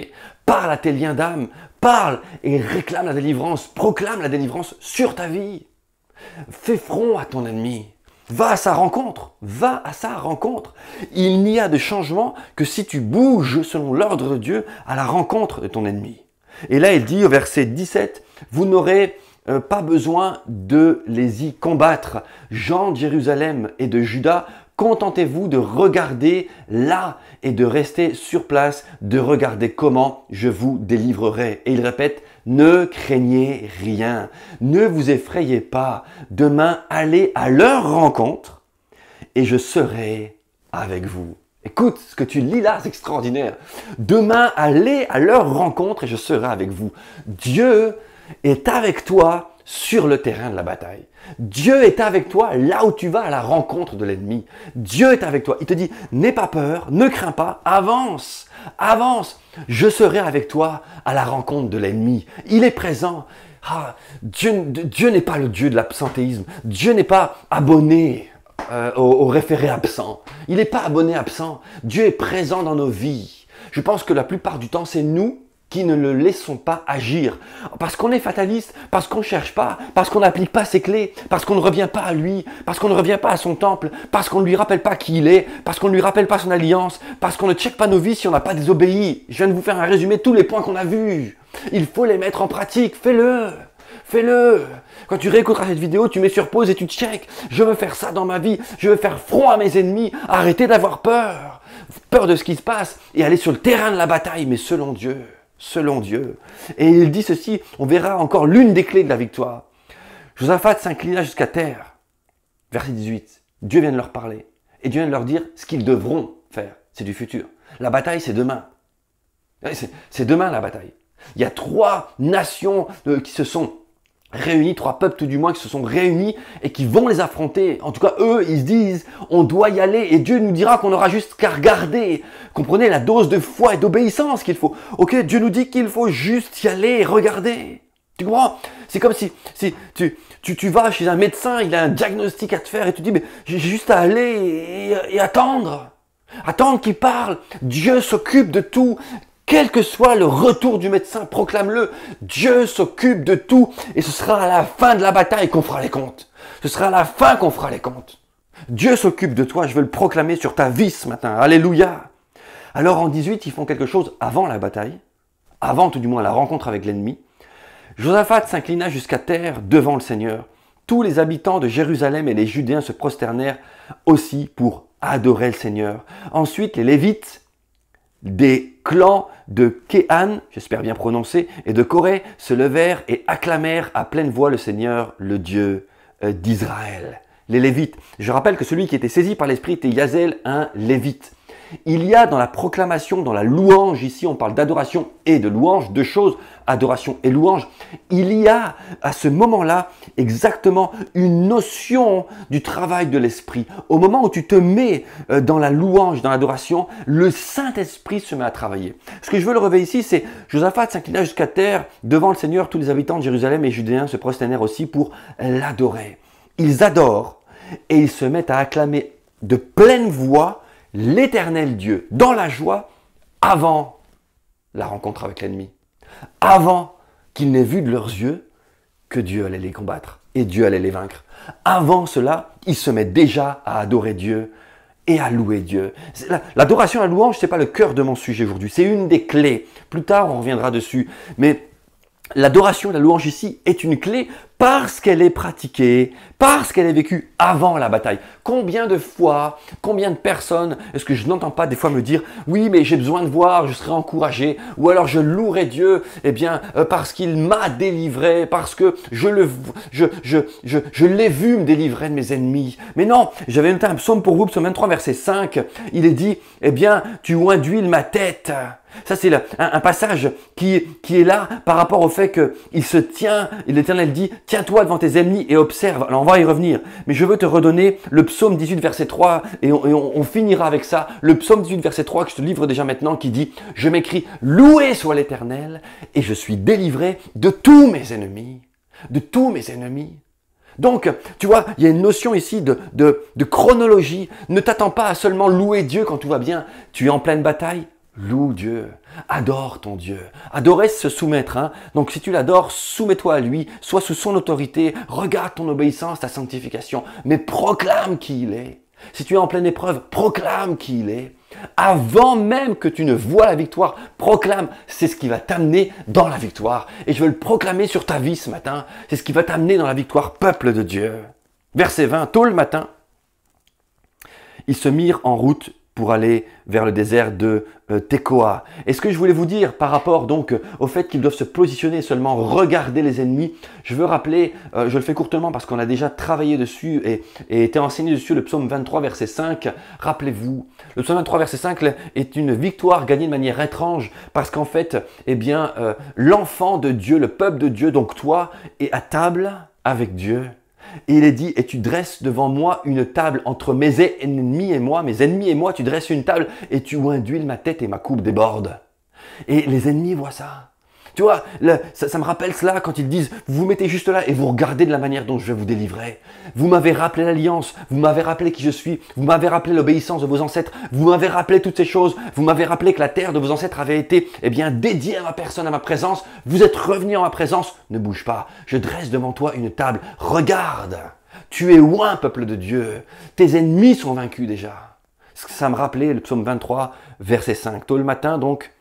A: Parle à tes liens d'âme, parle et réclame la délivrance, proclame la délivrance sur ta vie. Fais front à ton ennemi. Va à sa rencontre, va à sa rencontre. Il n'y a de changement que si tu bouges selon l'ordre de Dieu à la rencontre de ton ennemi. Et là, il dit au verset 17, vous n'aurez pas besoin de les y combattre. Gens de Jérusalem et de Juda, contentez-vous de regarder là et de rester sur place, de regarder comment je vous délivrerai. Et il répète, ne craignez rien, ne vous effrayez pas. Demain, allez à leur rencontre et je serai avec vous. Écoute, ce que tu lis là, c'est extraordinaire. Demain, allez à leur rencontre et je serai avec vous. Dieu est avec toi sur le terrain de la bataille. Dieu est avec toi là où tu vas à la rencontre de l'ennemi. Dieu est avec toi. Il te dit, n'aie pas peur, ne crains pas, avance, avance. Je serai avec toi à la rencontre de l'ennemi. Il est présent. Ah, Dieu n'est pas le Dieu de l'absentéisme. Dieu n'est pas abonné au référé absent. Il n'est pas abonné absent. Dieu est présent dans nos vies. Je pense que la plupart du temps, c'est nous qui ne le laissons pas agir. Parce qu'on est fataliste, parce qu'on ne cherche pas, parce qu'on n'applique pas ses clés, parce qu'on ne revient pas à lui, parce qu'on ne revient pas à son temple, parce qu'on ne lui rappelle pas qui il est, parce qu'on ne lui rappelle pas son alliance, parce qu'on ne check pas nos vies si on n'a pas désobéi. Je viens de vous faire un résumé de tous les points qu'on a vus. Il faut les mettre en pratique. Fais-le. Fais-le. Quand tu réécouteras cette vidéo, tu mets sur pause et tu check. Je veux faire ça dans ma vie. Je veux faire front à mes ennemis. Arrêtez d'avoir peur. Peur de ce qui se passe et aller sur le terrain de la bataille, mais selon Dieu. Selon Dieu. Et il dit ceci, on verra encore l'une des clés de la victoire. Josaphat s'inclina jusqu'à terre. Verset 18. Dieu vient de leur parler. Et Dieu vient de leur dire ce qu'ils devront faire. C'est du futur. La bataille, c'est demain. C'est demain la bataille. Il y a 3 nations qui se sont réunis, 3 peuples tout du moins qui se sont réunis et qui vont les affronter. En tout cas, eux, ils se disent, on doit y aller et Dieu nous dira qu'on aura juste qu'à regarder. Comprenez la dose de foi et d'obéissance qu'il faut. Ok, Dieu nous dit qu'il faut juste y aller et regarder. Tu comprends? C'est comme si tu vas chez un médecin, il a un diagnostic à te faire et tu dis, mais j'ai juste à aller et attendre. Attendre qu'il parle. Dieu s'occupe de tout. Quel que soit le retour du médecin, proclame-le. Dieu s'occupe de tout et ce sera à la fin de la bataille qu'on fera les comptes. Ce sera à la fin qu'on fera les comptes. Dieu s'occupe de toi, je veux le proclamer sur ta vie ce matin. Alléluia. Alors en 18, ils font quelque chose avant la bataille, avant tout du moins la rencontre avec l'ennemi. Josaphat s'inclina jusqu'à terre devant le Seigneur. Tous les habitants de Jérusalem et les Judéens se prosternèrent aussi pour adorer le Seigneur. Ensuite, les Lévites des clans de Kéhan, j'espère bien prononcer, et de Corée se levèrent et acclamèrent à pleine voix le Seigneur, le Dieu d'Israël. Les Lévites. Je rappelle que celui qui était saisi par l'Esprit était Yazel, un Lévite. Il y a dans la proclamation, dans la louange, ici on parle d'adoration et de louange, deux choses, adoration et louange. Il y a à ce moment-là exactement une notion du travail de l'esprit. Au moment où tu te mets dans la louange, dans l'adoration, le Saint-Esprit se met à travailler. Ce que je veux le relever ici, c'est Josaphat s'inclina jusqu'à terre devant le Seigneur, tous les habitants de Jérusalem et Judéens se prosternèrent aussi pour l'adorer. Ils adorent et ils se mettent à acclamer de pleine voix l'Éternel Dieu dans la joie avant la rencontre avec l'ennemi. Avant qu'ils n'aient vu de leurs yeux que Dieu allait les combattre et Dieu allait les vaincre. Avant cela, ils se mettent déjà à adorer Dieu et à louer Dieu. L'adoration, la louange, ce n'est pas le cœur de mon sujet aujourd'hui. C'est une des clés. Plus tard, on reviendra dessus. Mais l'adoration, la louange ici est une clé parce qu'elle est pratiquée, parce qu'elle est vécue avant la bataille. Combien de fois, combien de personnes est-ce que je n'entends pas des fois me dire « Oui, mais j'ai besoin de voir, je serai encouragé. » Ou alors « Je louerai Dieu parce qu'il m'a délivré, parce que je l'ai vu me délivrer de mes ennemis. » Mais non, j'avais noté un psaume pour vous, psaume 23, verset 5. Il est dit « Eh bien, tu oins d'huile ma tête. » Ça, c'est un passage qui est là par rapport au fait qu'il se tient, et l'Éternel dit « Tiens-toi devant tes ennemis et observe. » Alors, on va y revenir. Mais je veux te redonner le psaume 18, verset 3, et on finira avec ça. Le psaume 18, verset 3, que je te livre déjà maintenant, qui dit « Je m'écris, loué soit l'Éternel, et je suis délivré de tous mes ennemis. » De tous mes ennemis. Donc, tu vois, il y a une notion ici de chronologie. Ne t'attends pas à seulement louer Dieu quand tout va bien. Tu es en pleine bataille. Loue Dieu, adore ton Dieu. Adorer, c'est se soumettre. Hein? Donc si tu l'adores, soumets-toi à lui, sois sous son autorité, regarde ton obéissance, ta sanctification, mais proclame qui il est. Si tu es en pleine épreuve, proclame qui il est. Avant même que tu ne vois la victoire, proclame, c'est ce qui va t'amener dans la victoire. Et je veux le proclamer sur ta vie ce matin, c'est ce qui va t'amener dans la victoire, peuple de Dieu. Verset 20, tôt le matin, ils se mirent en route pour aller vers le désert de Tekoa. Et ce que je voulais vous dire par rapport donc au fait qu'ils doivent se positionner, seulement regarder les ennemis, je veux rappeler, je le fais courtement parce qu'on a déjà travaillé dessus et été enseigné dessus, le psaume 23 verset 5. Rappelez-vous, le psaume 23 verset 5 est une victoire gagnée de manière étrange parce qu'en fait, l'enfant de Dieu, le peuple de Dieu, donc toi, est à table avec Dieu. Et il est dit, et tu dresses devant moi une table entre mes ennemis et moi, tu dresses une table et tu oins d'huile ma tête et ma coupe déborde. Et les ennemis voient ça. Tu vois, ça me rappelle cela quand ils disent, vous vous mettez juste là et vous regardez de la manière dont je vais vous délivrer. Vous m'avez rappelé l'alliance, vous m'avez rappelé qui je suis, vous m'avez rappelé l'obéissance de vos ancêtres, vous m'avez rappelé toutes ces choses, vous m'avez rappelé que la terre de vos ancêtres avait été dédiée à ma personne, à ma présence. Vous êtes revenus en ma présence, ne bouge pas, je dresse devant toi une table, regarde, tu es oint, peuple de Dieu, tes ennemis sont vaincus déjà. Ça me rappelait le psaume 23, verset 5. Tôt le matin donc,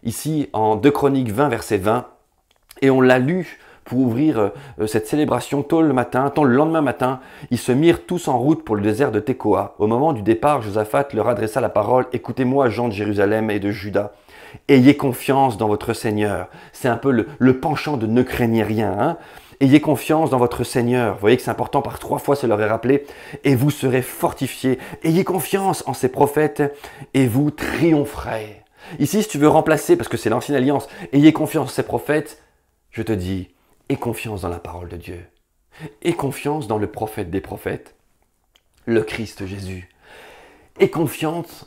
A: ici en 2 Chroniques 20, verset 20, et on l'a lu pour ouvrir cette célébration tôt le matin, le lendemain matin, ils se mirent tous en route pour le désert de Tekoa. Au moment du départ, Josaphat leur adressa la parole, « Écoutez-moi, gens de Jérusalem et de Juda, ayez confiance dans votre Seigneur. » C'est un peu le penchant de « ne craignez rien hein. Ayez confiance dans votre Seigneur. Vous voyez que c'est important, par 3 fois, ça leur est rappelé. Et vous serez fortifiés. Ayez confiance en ces prophètes et vous triompherez. Ici, si tu veux remplacer, parce que c'est l'ancienne alliance, ayez confiance en ces prophètes, je te dis, aie confiance dans la parole de Dieu. Aie confiance dans le prophète des prophètes, le Christ Jésus. Aie confiance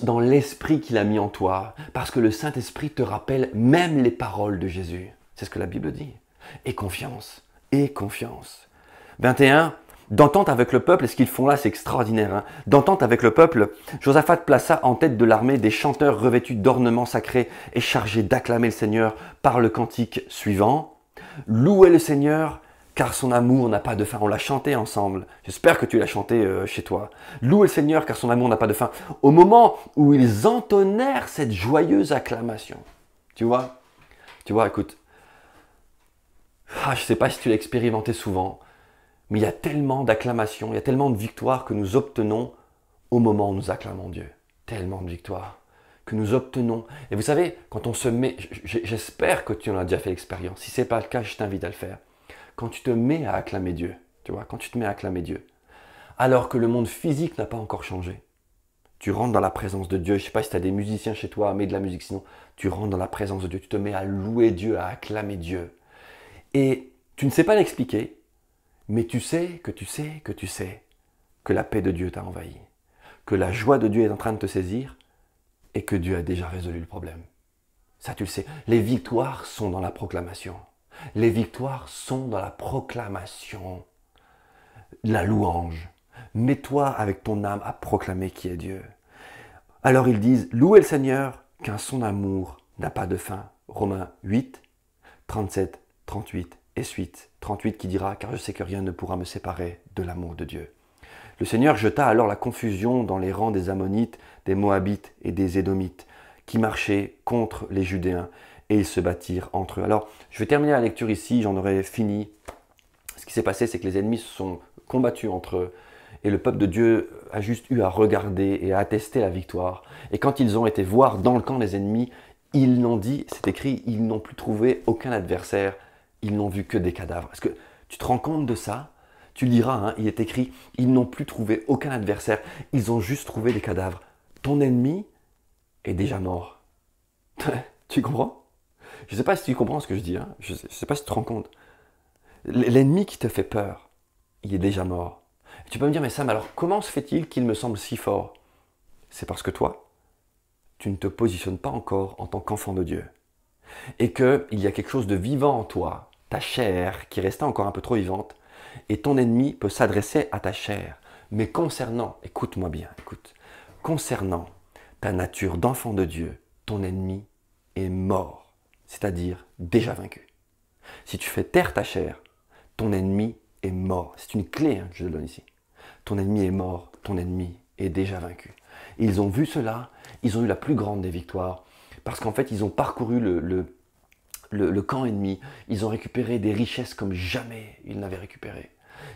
A: dans l'esprit qu'il a mis en toi, parce que le Saint-Esprit te rappelle même les paroles de Jésus. C'est ce que la Bible dit. Aie confiance, aie confiance. 21. D'entente avec le peuple, et ce qu'ils font là, c'est extraordinaire. Hein. D'entente avec le peuple, Josaphat plaça en tête de l'armée des chanteurs revêtus d'ornements sacrés et chargés d'acclamer le Seigneur par le cantique suivant. Louez le Seigneur, car son amour n'a pas de fin. On l'a chanté ensemble. J'espère que tu l'as chanté chez toi. Louez le Seigneur, car son amour n'a pas de fin. Au moment où ils entonnèrent cette joyeuse acclamation. Tu vois, écoute. Je ne sais pas si tu l'as expérimenté souvent. Mais il y a tellement d'acclamations, il y a tellement de victoires que nous obtenons au moment où nous acclamons Dieu. Tellement de victoires que nous obtenons. Et vous savez, quand on se met, j'espère que tu en as déjà fait l'expérience. Si ce n'est pas le cas, je t'invite à le faire. Quand tu te mets à acclamer Dieu, tu vois, quand tu te mets à acclamer Dieu, alors que le monde physique n'a pas encore changé, Tu rentres dans la présence de Dieu. Je ne sais pas si tu as des musiciens chez toi, mets de la musique, sinon tu rentres dans la présence de Dieu. Tu te mets à louer Dieu, à acclamer Dieu. Et tu ne sais pas l'expliquer, mais tu sais que la paix de Dieu t'a envahi, que la joie de Dieu est en train de te saisir et que Dieu a déjà résolu le problème. Ça, tu le sais. Les victoires sont dans la proclamation. Les victoires sont dans la proclamation. La louange. Mets-toi avec ton âme à proclamer qui est Dieu. Alors ils disent, louez le Seigneur, car son amour n'a pas de fin. Romains 8, 37, 38 et suite. 38 qui dira, car je sais que rien ne pourra me séparer de l'amour de Dieu. Le Seigneur jeta alors la confusion dans les rangs des Ammonites, des Moabites et des Édomites, qui marchaient contre les Judéens, et ils se battirent entre eux. Alors, je vais terminer la lecture ici, j'en aurai fini. Ce qui s'est passé, c'est que les ennemis se sont combattus entre eux, et le peuple de Dieu a juste eu à regarder et à attester la victoire. Et quand ils ont été voir dans le camp des ennemis, ils n'ont dit, c'est écrit, ils n'ont plus trouvé aucun adversaire, ils n'ont vu que des cadavres. Est-ce que tu te rends compte de ça? Tu liras, hein, il est écrit, ils n'ont plus trouvé aucun adversaire, ils ont juste trouvé des cadavres. Ton ennemi est déjà mort. Tu comprends? Je ne sais pas si tu comprends ce que je dis, hein. Je ne sais pas si tu te rends compte. L'ennemi qui te fait peur, il est déjà mort. Et tu peux me dire, mais Sam, alors comment se fait-il qu'il me semble si fort? C'est parce que toi, tu ne te positionnes pas encore en tant qu'enfant de Dieu. Et qu'il y a quelque chose de vivant en toi, ta chair, qui restait encore un peu trop vivante, et ton ennemi peut s'adresser à ta chair. Mais concernant, écoute-moi bien, écoute, concernant ta nature d'enfant de Dieu, ton ennemi est mort, c'est-à-dire déjà vaincu. Si tu fais taire ta chair, ton ennemi est mort. C'est une clé que je te donne ici. Ton ennemi est mort, ton ennemi est déjà vaincu. Et ils ont vu cela, ils ont eu la plus grande des victoires, parce qu'en fait, ils ont parcouru le camp ennemi, ils ont récupéré des richesses comme jamais ils n'avaient récupéré.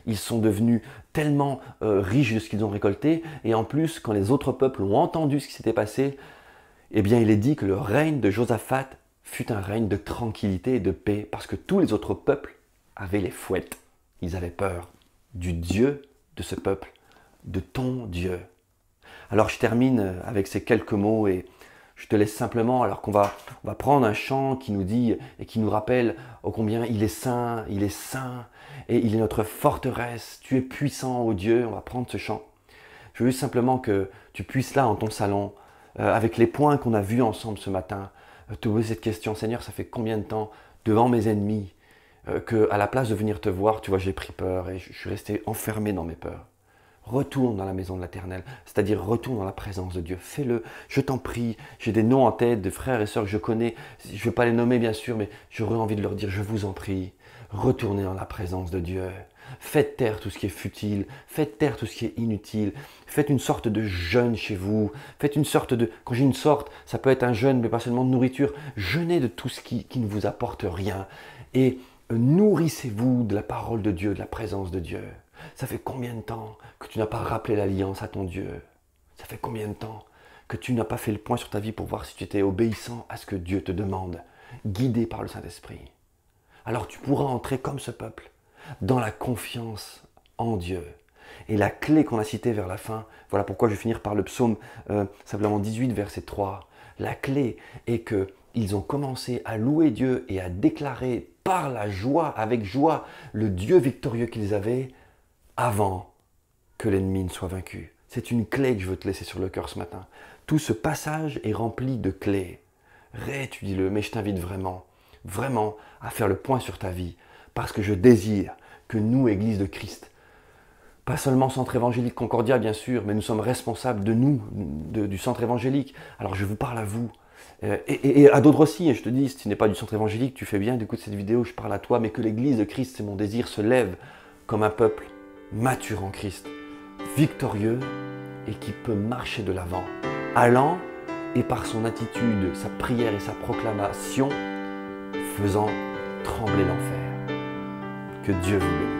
A: Ils sont devenus tellement riches de ce qu'ils ont récolté, et en plus, quand les autres peuples ont entendu ce qui s'était passé, eh bien, il est dit que le règne de Josaphat fut un règne de tranquillité et de paix, parce que tous les autres peuples avaient les fouettes. Ils avaient peur du Dieu de ce peuple, de ton Dieu. Alors je termine avec ces quelques mots et je te laisse simplement, alors qu'on va prendre un chant qui nous dit et qui nous rappelle ô combien il est saint et il est notre forteresse, tu es puissant, ô Dieu. On va prendre ce chant. Je veux juste simplement que tu puisses là, dans ton salon, avec les points qu'on a vus ensemble ce matin, te poser cette question, Seigneur, ça fait combien de temps devant mes ennemis qu'à la place de venir te voir, tu vois, j'ai pris peur et je suis resté enfermé dans mes peurs. Retourne dans la maison de l'Éternel, c'est-à-dire retourne dans la présence de Dieu. Fais-le, je t'en prie. J'ai des noms en tête de frères et sœurs que je connais. Je ne vais pas les nommer bien sûr, mais j'aurais envie de leur dire, je vous en prie, retournez dans la présence de Dieu. Faites taire tout ce qui est futile, faites taire tout ce qui est inutile. Faites une sorte de jeûne chez vous. Faites une sorte de... Quand j'ai une sorte, ça peut être un jeûne, mais pas seulement de nourriture. Jeûnez de tout ce qui ne vous apporte rien. Et nourrissez-vous de la parole de Dieu, de la présence de Dieu. Ça fait combien de temps que tu n'as pas rappelé l'alliance à ton Dieu? Ça fait combien de temps que tu n'as pas fait le point sur ta vie pour voir si tu étais obéissant à ce que Dieu te demande, guidé par le Saint-Esprit? Alors tu pourras entrer comme ce peuple, dans la confiance en Dieu. Et la clé qu'on a citée vers la fin, voilà pourquoi je vais finir par le psaume simplement 18, verset 3. La clé est qu'ils ont commencé à louer Dieu et à déclarer par la joie, avec joie, le Dieu victorieux qu'ils avaient, avant que l'ennemi ne soit vaincu. C'est une clé que je veux te laisser sur le cœur ce matin. Tout ce passage est rempli de clés. Réétudie-le, mais je t'invite vraiment, vraiment à faire le point sur ta vie, parce que je désire que nous, Église de Christ, pas seulement Centre évangélique Concordia bien sûr, mais nous sommes responsables de nous, du Centre évangélique. Alors je vous parle à vous, et à d'autres aussi, et je te dis, si tu n'es pas du Centre évangélique, tu fais bien d'écouter cette vidéo, je parle à toi, mais que l'Église de Christ, c'est mon désir, se lève comme un peuple mature en Christ, victorieux et qui peut marcher de l'avant, allant et par son attitude, sa prière et sa proclamation, faisant trembler l'enfer. Que Dieu vous bénisse.